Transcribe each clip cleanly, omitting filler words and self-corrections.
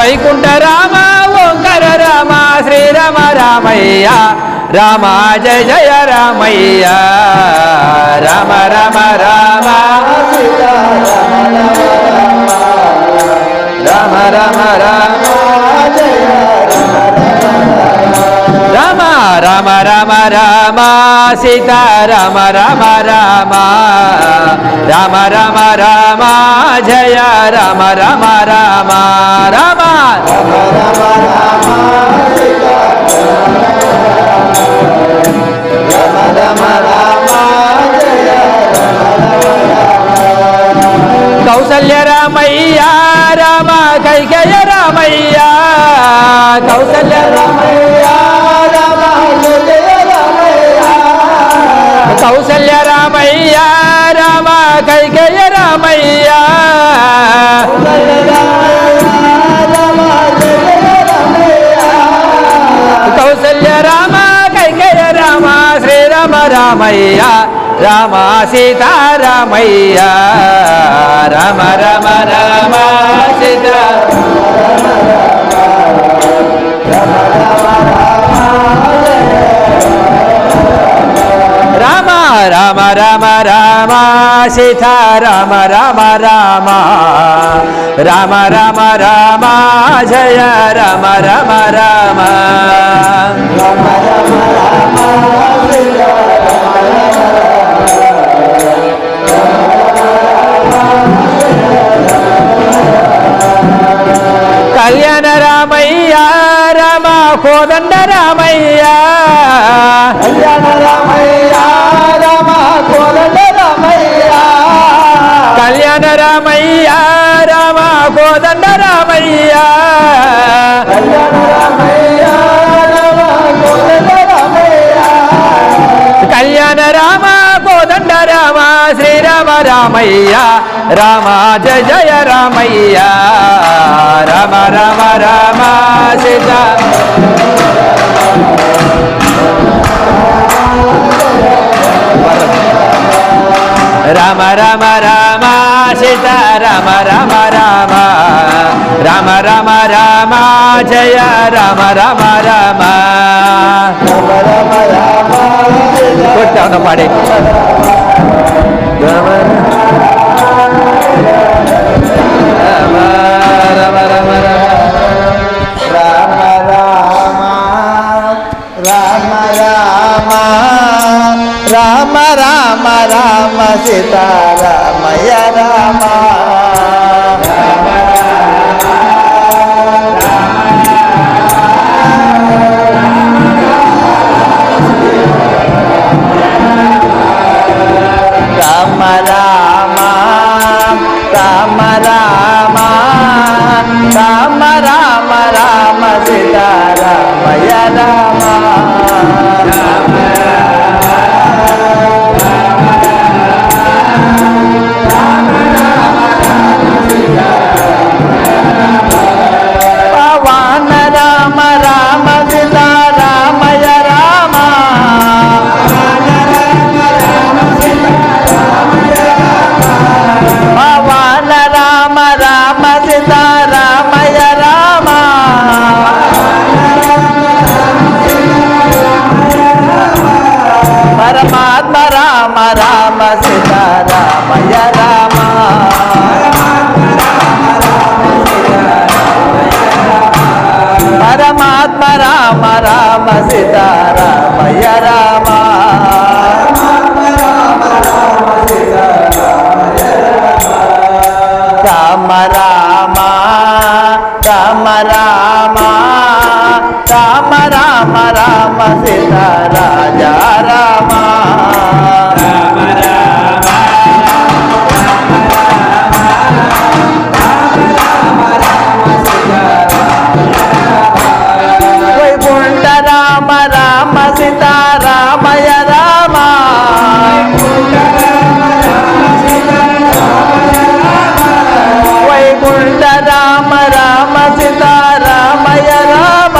వైకుంఠ రామ ఓంకార రామ శ్రీరామ రామయ్య రామ జయ జయ రామయ్య రామ రామ రామ రామ రామ రామ రామ రామ రామ రామ సీతా రామ రామ రామ రామ రామ రామ జయ రామ రామ రామ రామ కౌసల్య రామయ్య రామ కైకేయ రామయ్య కౌసల్య రామయ్య రామ కైకేయ రామయ్య కౌసల్య రామయ్య రామ కైకేయ రామయ్య కౌసల్య రామ కైకేయ రామ శ్రీరామ రామయ్య రామ సీతారామయ్య రామ రామ రామ సీతా రామ రామ రామ రామ సీతారామ రామ రామ రామ రామ రామ జయ రామ రామ రామ కళ్యాణ రామయ్య రామ కోదండ రామయ్య కళ్యాణ రామయ్య రామ కోదండ రామయ్య కళ్యాణ రామయ్య రామ కోదండ రామయ్య కళ్యాణ రామయ్య రామ కోదండ రామయ్య కళ్యాణ రామ కోదండ రామ శ్రీరామ రామయ్య రామ జయ జయ రామయ్య రామ రామ రామ సీతా రామ రామ రామ సీతా రామ రామ రామ రామ రామ రామ జయ రామ రామ రామ కొట్టాను పాడే రామ రామ రామ రామ రామ రామ రామ రామ రామ రామ సీతారామయ్య రామ రామ రామ రామ రామ రామ రామ రామ సీతారామయ్య రామ పవన రామ రామ సీతారామయ్య రామ పవన రామ రామ సీతారామయ్య రామ పరమాత్మ రామ రామ సీతారామయ్య రామ పరమాత్మ రామ రామ సీతారామయ్య రామ రామ రామ రామ రామ రామ రామ రామ సీతా రాజా రామ వైకుంఠ రామ రామ సీతా రామయ్య రామ వైకుంఠ రామ రామ సీతా రామయ్య రామ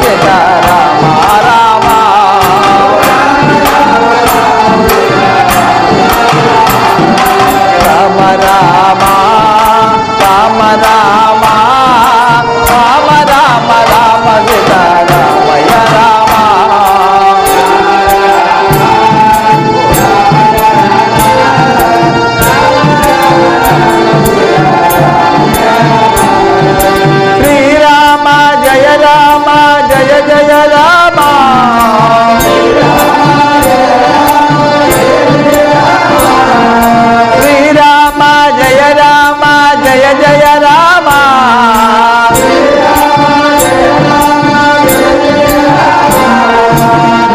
సీతారామ రామ రామ రామ రామ రామ రామ రామ రామ సీతారామయ రామ శ్రీరామ జయ రామ జయ జయ రామ శ్రీరామ జయ రామ జయ జయ రామ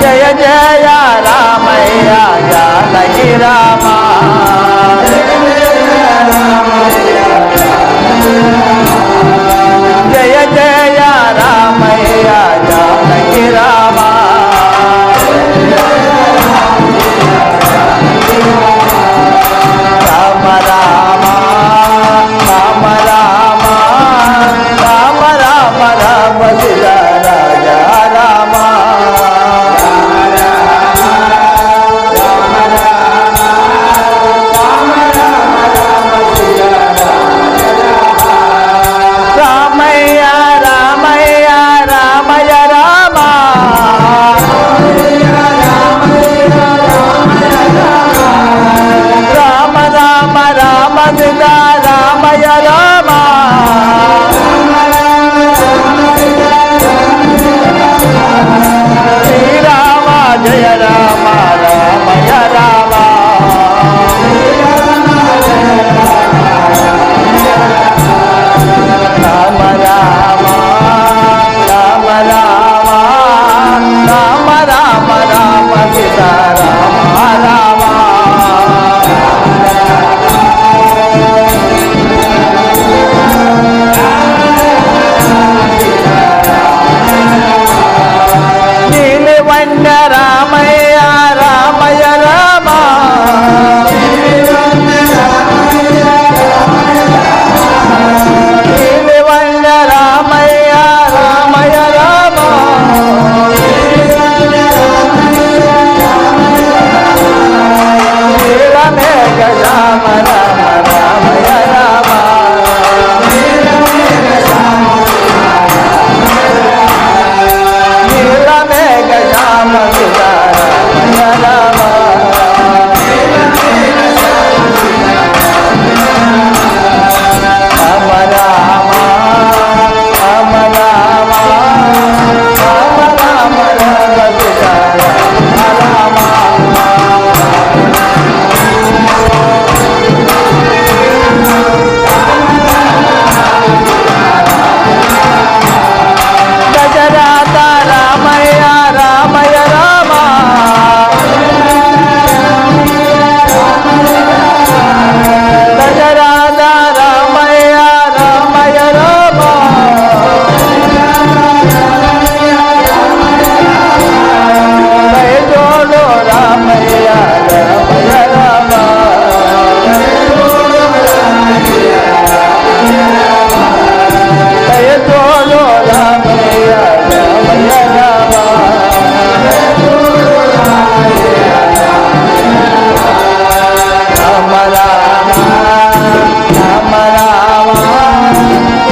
జయ జయ రామయ్య జానకి రామ జయ జయ రామయ్య జానకి రామ రామ రామ రామ రామ రామ రామ రామ శివ రాజా రామ రామయ్య రామయ్య రామయ్య రామ రామ రామ రామ సీతా రామయ్య రామ శ్రీరామ జయ రామ రామయ్య రామ రామ రామ రామ రామ రామ రామ రామ సీతా రామ రామ నీలివన్న రామయ్య రామయ్య రామ నీలివన్న రామయ్య రామయ్య రామ నీలమేఘ రామ రామ రామయ్య రామ నీలమేఘ రామ సీతా రామయ్య రామ రామ రామ రామ రామ రామ రామ రామ సీతా రామ గజరాత రామయ్య రామయ్య రామ గజరాత రామయ్య రామయ్య రామ దయతోడు రామయ్య రామయ్య రామ దయతోడు రామయ్య రామయ్య రామ రామ రామ రామ రామ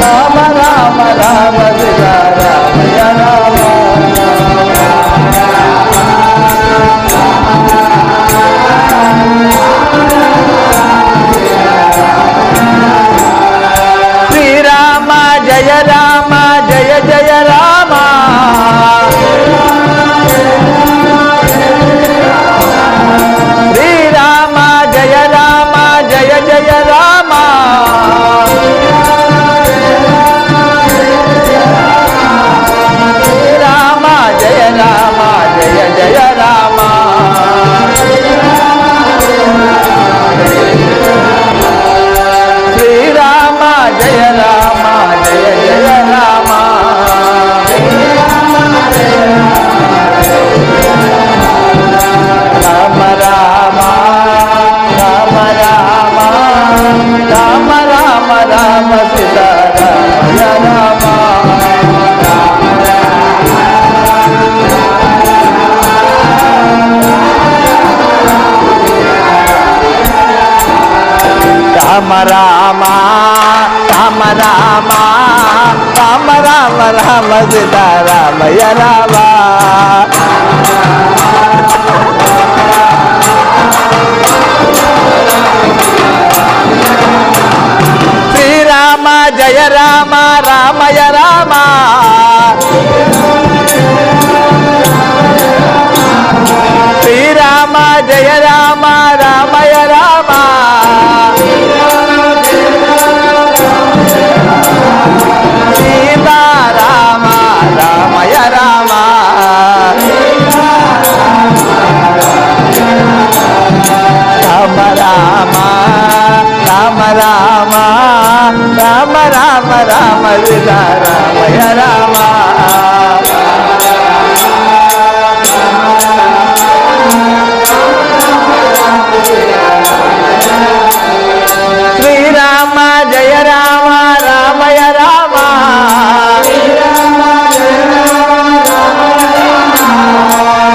రామ రామ రామ సీతా రామయ్య రామ శ్రీరామ జయ రామ జయ జయ రామ శ్రీరామ జయ రామ జయ జయ రామ శ్రీరామ జయ రామ జయ జయ రామ శ్రీరామ జయ రామ జయ జయ రామ రామ రామ రామ రామ రామ రామ సీతారామయ రామ శ్రీరామ జయ రామ రామయ రామ శ్రీరామ జయ రామ రామయ రామ సీతారామ రామయ రామ రామ రామ రామ రామ రామ రామ రామ సీతారామయ రామ శ్రీరామ జయ రామ రామయ రామ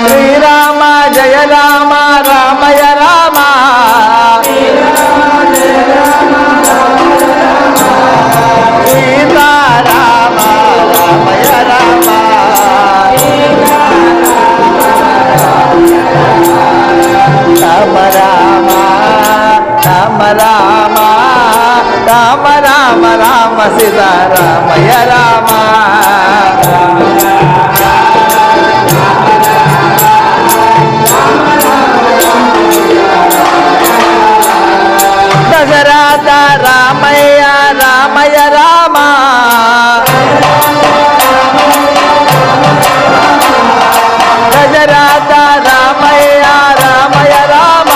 శ్రీరామ జయ రామ రామయ రామ సీతారామ రామయ రామ రామ రామ రామ రామ రామ రామ రామ సీతారామయ రామ దశరథ రామయ్య రామయ రామ దశరథ రామయ్య రామయ రామ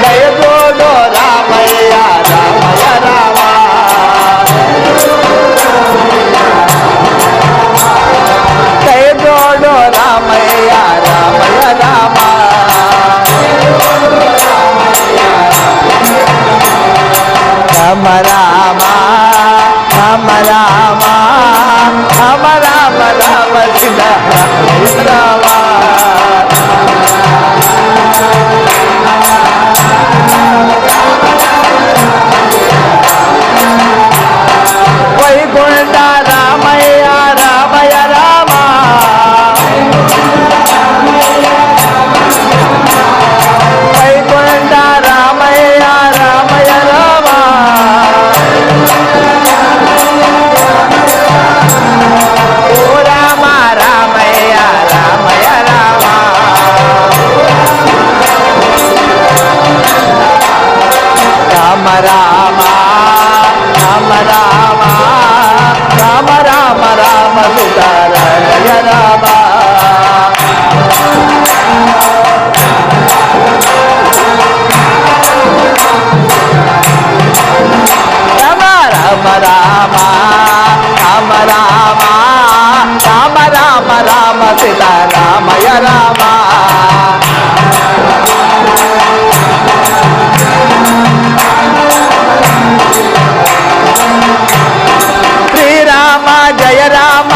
దయతోడు రామయ్య రామయ రామ దయతోడు రామయ్య రామయ రామ రామ రామ రామ రామ రామ రామ రామ సీతా రామ వైకుంఠ రామయ్య రామయ రామ వైకుంఠ రామయ్య రామయ రామ ఓ రామ రామయ్య రామయ రామ రామ రామ రామ రామ రామ రామ రామ సీతారామయ రామ రామ రామ రామ రామ రామ రామ రామ రామ సీతారామయ రామ శ్రీరామ జయ రామ